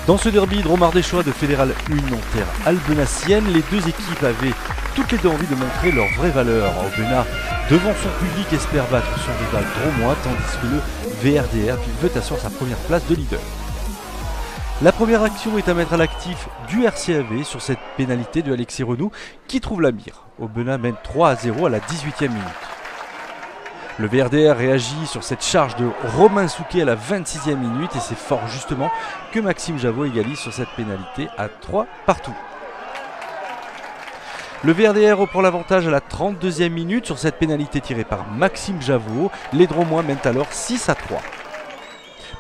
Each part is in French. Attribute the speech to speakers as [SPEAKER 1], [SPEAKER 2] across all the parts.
[SPEAKER 1] Dans ce derby dromardéchois de Fédéral 1 en terre albenacienne, les deux équipes avaient toutes les deux envie de montrer leur vraie valeur. Aubenas, devant son public, espère battre son rival dromois, tandis que le VRDR veut assurer sa première place de leader. La première action est à mettre à l'actif du RCAV sur cette pénalité de Alexis Renou qui trouve la mire. Aubenas mène 3-0 à la 18e minute. Le VRDR réagit sur cette charge de Romain Souquet à la 26e minute et c'est fort justement que Maxime Javot égalise sur cette pénalité à 3 partout. Le VRDR reprend l'avantage à la 32e minute sur cette pénalité tirée par Maxime Javot. Les Dromois mènent alors 6-3.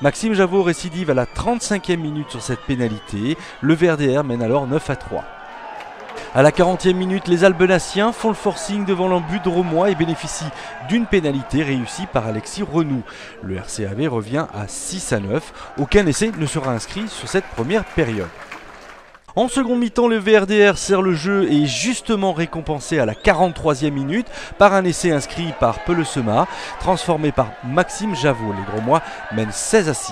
[SPEAKER 1] Maxime Javot récidive à la 35e minute sur cette pénalité. Le VRDR mène alors 9-3. À la 40e minute, les Albenaciens font le forcing devant l'embut dromois et bénéficient d'une pénalité réussie par Alexis Renou. Le RCAV revient à 6-9. Aucun essai ne sera inscrit sur cette première période. En seconde mi-temps, le VRDR sert le jeu et est justement récompensé à la 43e minute par un essai inscrit par Pelesema, transformé par Maxime Javot. Les Dromois mènent 16-6.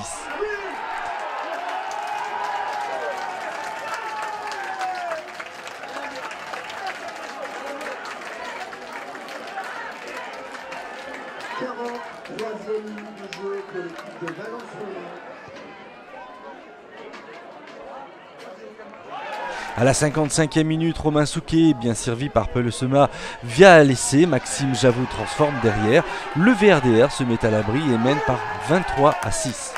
[SPEAKER 1] À la 55e minute, Romain Souquet, bien servi par Pelesema via l'essai, Maxime Javot transforme derrière. Le VRDR se met à l'abri et mène par 23-6.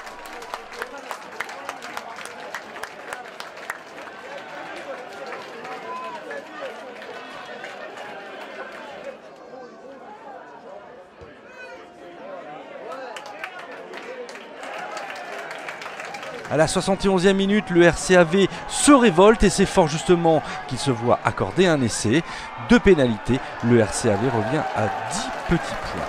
[SPEAKER 1] À la 71e minute, le RCAV se révolte et c'est fort justement qu'il se voit accorder un essai. De pénalité, le RCAV revient à 10 petits points.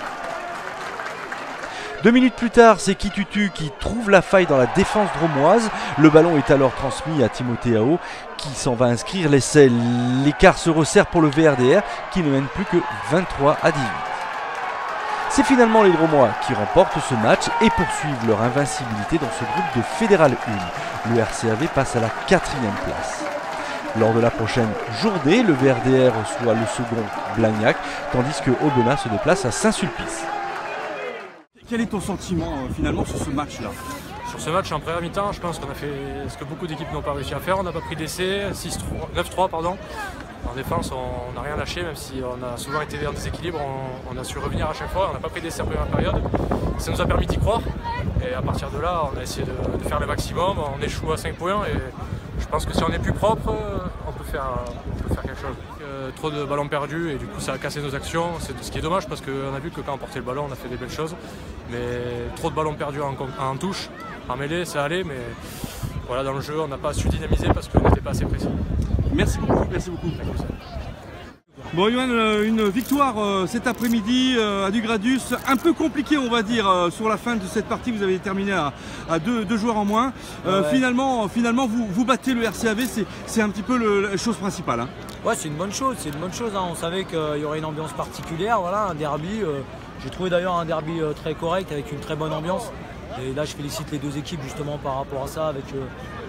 [SPEAKER 1] 2 minutes plus tard, c'est Kitutu qui trouve la faille dans la défense dromoise. Le ballon est alors transmis à Timothée Ao qui s'en va inscrire l'essai. L'écart se resserre pour le VRDR qui ne mène plus que 23-18. C'est finalement les Dromois qui remportent ce match et poursuivent leur invincibilité dans ce groupe de Fédéral 1. Le RCAV passe à la 4e place. Lors de la prochaine journée, le VRDR reçoit le second Blagnac, tandis que Aubenas se déplace à Saint-Sulpice.
[SPEAKER 2] Quel est ton sentiment finalement sur ce match-là?
[SPEAKER 3] Sur ce match en première mi-temps, je pense qu'on a fait ce que beaucoup d'équipes n'ont pas réussi à faire. On n'a pas pris d'essai, 9-3 pardon. En défense, on n'a rien lâché, même si on a souvent été en déséquilibre, on a su revenir à chaque fois. On n'a pas pris d'essai en première période. Ça nous a permis d'y croire. Et à partir de là, on a essayé de faire le maximum. On échoue à 5 points et je pense que si on est plus propre, on peut faire quelque chose. Trop de ballons perdus et du coup ça a cassé nos actions. C'est ce qui est dommage parce qu'on a vu que quand on portait le ballon, on a fait des belles choses. Mais trop de ballons perdus en touche, en mêlée, ça allait. Mais voilà, dans le jeu, on n'a pas su dynamiser parce qu'on n'était pas assez précis.
[SPEAKER 2] Merci beaucoup, merci beaucoup. Bon Yoann, une victoire cet après-midi à Dugradus, un peu compliqué on va dire sur la fin de cette partie, vous avez terminé à deux joueurs en moins. Ouais. Finalement vous battez le RCAV, c'est un petit peu la chose principale. Hein.
[SPEAKER 4] Ouais, c'est une bonne chose, hein. On savait qu'il y aurait une ambiance particulière, voilà, un derby. J'ai trouvé d'ailleurs un derby très correct avec une très bonne ambiance. Et là je félicite les deux équipes justement par rapport à ça,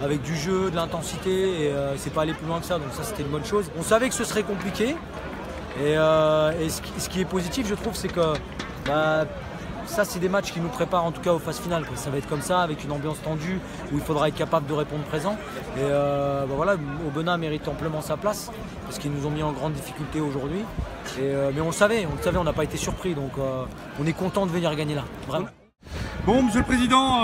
[SPEAKER 4] avec du jeu, de l'intensité et c'est pas aller plus loin que ça, donc ça c'était une bonne chose. On savait que ce serait compliqué et ce qui est positif je trouve c'est que ça c'est des matchs qui nous préparent en tout cas aux phases finales. Ça va être comme ça avec une ambiance tendue où il faudra être capable de répondre présent et voilà, Aubenas mérite amplement sa place parce qu'ils nous ont mis en grande difficulté aujourd'hui mais on le savait, on n'a pas été surpris donc on est content de venir gagner là, vraiment.
[SPEAKER 2] Bon, Monsieur le Président,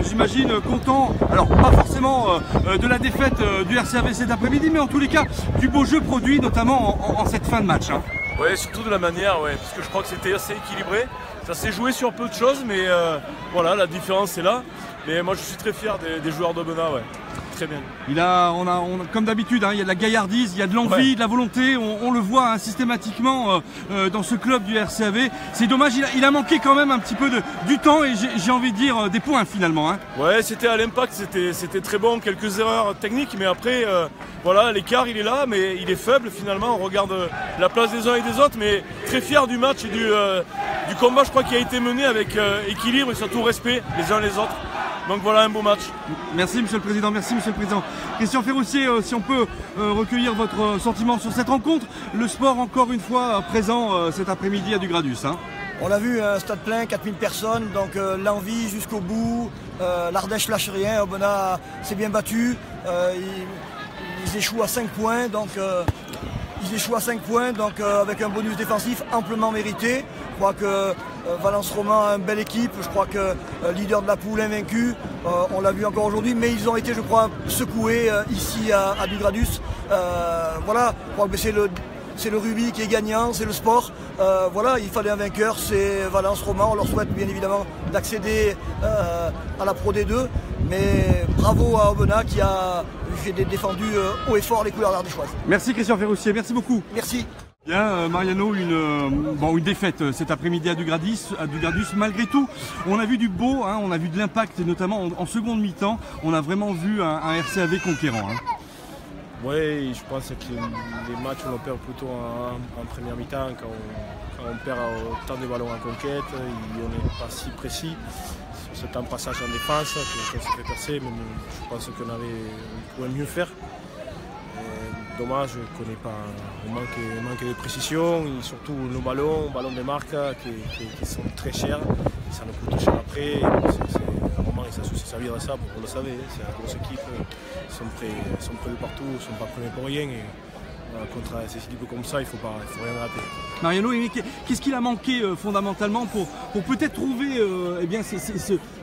[SPEAKER 2] j'imagine content, alors pas forcément de la défaite du RCAV cet après-midi, mais en tous les cas du beau jeu produit, notamment en cette fin de match. Hein.
[SPEAKER 5] Ouais, surtout de la manière, ouais, parce que je crois que c'était assez équilibré. Ça s'est joué sur peu de choses, mais voilà, la différence est là. Mais moi, je suis très fier des joueurs d'Aubenas, ouais. Très bien.
[SPEAKER 2] Comme d'habitude, hein, il y a de la gaillardise, il y a de l'envie, ouais. De la volonté, on le voit hein, systématiquement dans ce club du RCAV. C'est dommage, il a manqué quand même un petit peu du temps et j'ai envie de dire des points finalement. Hein.
[SPEAKER 5] Ouais, c'était à l'impact, c'était très bon, quelques erreurs techniques, mais après, voilà, l'écart il est là, mais il est faible finalement. On regarde la place des uns et des autres, mais très fier du match et du combat, je crois, qui a été mené avec équilibre et surtout respect les uns les autres. Donc voilà un beau match.
[SPEAKER 2] Merci Monsieur le Président, merci Monsieur le Président. Christian Ferroussier, si on peut recueillir votre sentiment sur cette rencontre. Le sport encore une fois présent cet après-midi à Dugradus. Hein.
[SPEAKER 6] On a vu un stade plein, 4000 personnes, donc l'envie jusqu'au bout. L'Ardèche lâche rien, Aubenas s'est bien battu. Ils échouent à 5 points, donc avec un bonus défensif amplement mérité. Je crois que Valence Roman a une belle équipe, je crois que leader de la poule invaincu, on l'a vu encore aujourd'hui, mais ils ont été, je crois, secoués ici à Dugradus. Voilà, je crois que c'est le rugby qui est gagnant, c'est le sport. Voilà, il fallait un vainqueur, c'est Valence Roman. On leur souhaite bien évidemment d'accéder à la Pro D2. Mais bravo à Aubenas qui a défendu haut et fort les couleurs ardéchoises.
[SPEAKER 2] Merci Christian Ferroussier, merci beaucoup.
[SPEAKER 6] Merci.
[SPEAKER 2] Bien, Mariano, une défaite cet après-midi à Dugradus. Malgré tout, on a vu du beau, hein, on a vu de l'impact, et notamment en seconde mi-temps, on a vraiment vu un RCAV conquérant. Hein.
[SPEAKER 5] Oui, je pense que les matchs on perd plutôt en première mi-temps quand on perd autant de ballons en conquête, on n'est pas si précis. Ce temps de passage en défense, qu'on s'est fait percer, mais je pense qu'on pouvait mieux faire. Dommage qu'on n'ait pas, on manque de précision, et surtout nos ballons de marque qui sont très chers, ça nous coûte cher après. Roman il s'est servi de ça, vous le savez, c'est une grosse équipe, ils sont prêts de partout, ils ne sont pas premiers pour rien. Et, contre ces équipes comme ça, il ne faut rien rater.
[SPEAKER 2] Mariano, qu'est-ce qu'il a manqué fondamentalement pour peut-être trouver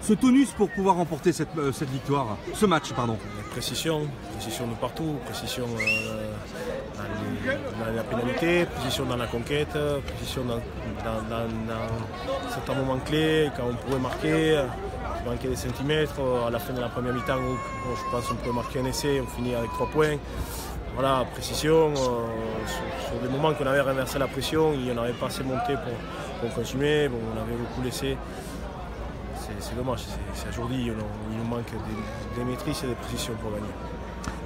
[SPEAKER 2] ce tonus pour pouvoir remporter cette victoire, ce match, pardon?
[SPEAKER 5] Précision de partout, précision dans la pénalité, précision dans la conquête, précision dans certains moments clés, quand on pouvait marquer, il manquait des centimètres, à la fin de la première mi-temps, je pense qu'on pouvait marquer un essai, on finit avec 3 points. Voilà, précision, sur des moments qu'on avait renversé la pression, il n'y en avait pas assez monté pour continuer, bon, on avait beaucoup laissé. C'est dommage, c'est aujourd'hui, il nous manque des maîtrises et des précisions pour gagner.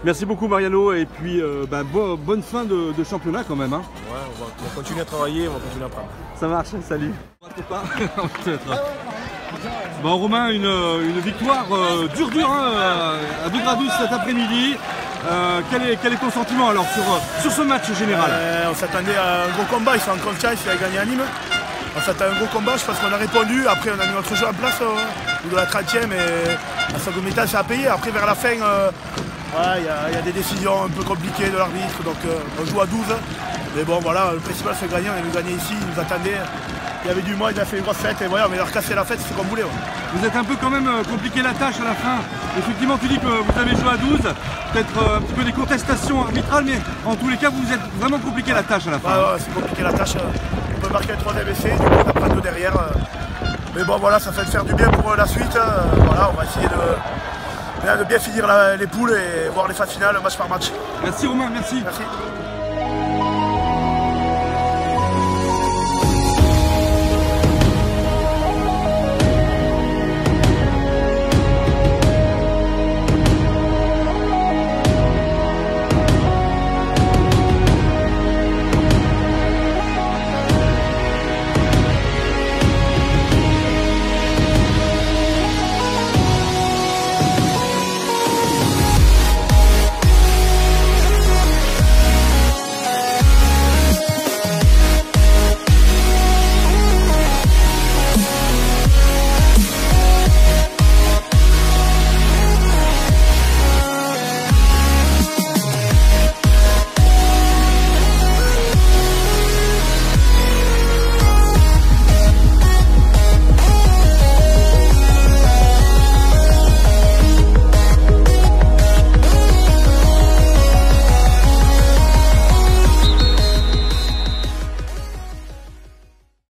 [SPEAKER 2] Merci beaucoup Mariano, et puis bonne fin de championnat quand même. Hein.
[SPEAKER 5] Ouais, on va continuer à travailler, on va continuer à prendre.
[SPEAKER 2] Ça marche, salut. Bon Romain, une victoire dure hein, à Dugradus cet après-midi. Quel est ton sentiment alors sur ce match général?
[SPEAKER 7] On s'attendait à un gros combat, ils sont en confiance, ils ont gagné à Nîmes. On s'attendait à un gros combat, je pense qu'on a répondu, après on a mis notre jeu en place au de la 30e et la seconde mi-temps ça a payé. Après vers la fin, il y a des décisions un peu compliquées de l'arbitre, donc on joue à 12. Mais bon voilà, le principal c'est gagner, on a gagné ici, ils nous attendaient. Il y avait du mois, il a fait une grosse fête et voilà, on leur cassé la fête, c'est comme vous voulez. Ouais.
[SPEAKER 2] Vous êtes un peu quand même compliqué la tâche à la fin. Effectivement, tu dis que vous avez joué à 12, peut-être un petit peu des contestations arbitrales, mais en tous les cas, vous êtes vraiment compliqué la tâche à la fin.
[SPEAKER 7] Ouais, c'est compliqué la tâche. On peut marquer le 3e essai, du coup on apprend de derrière. Mais bon, voilà, ça fait faire du bien pour la suite. Voilà, on va essayer de bien finir les poules et voir les phases finales match par match.
[SPEAKER 2] Merci Romain, merci.
[SPEAKER 7] Merci.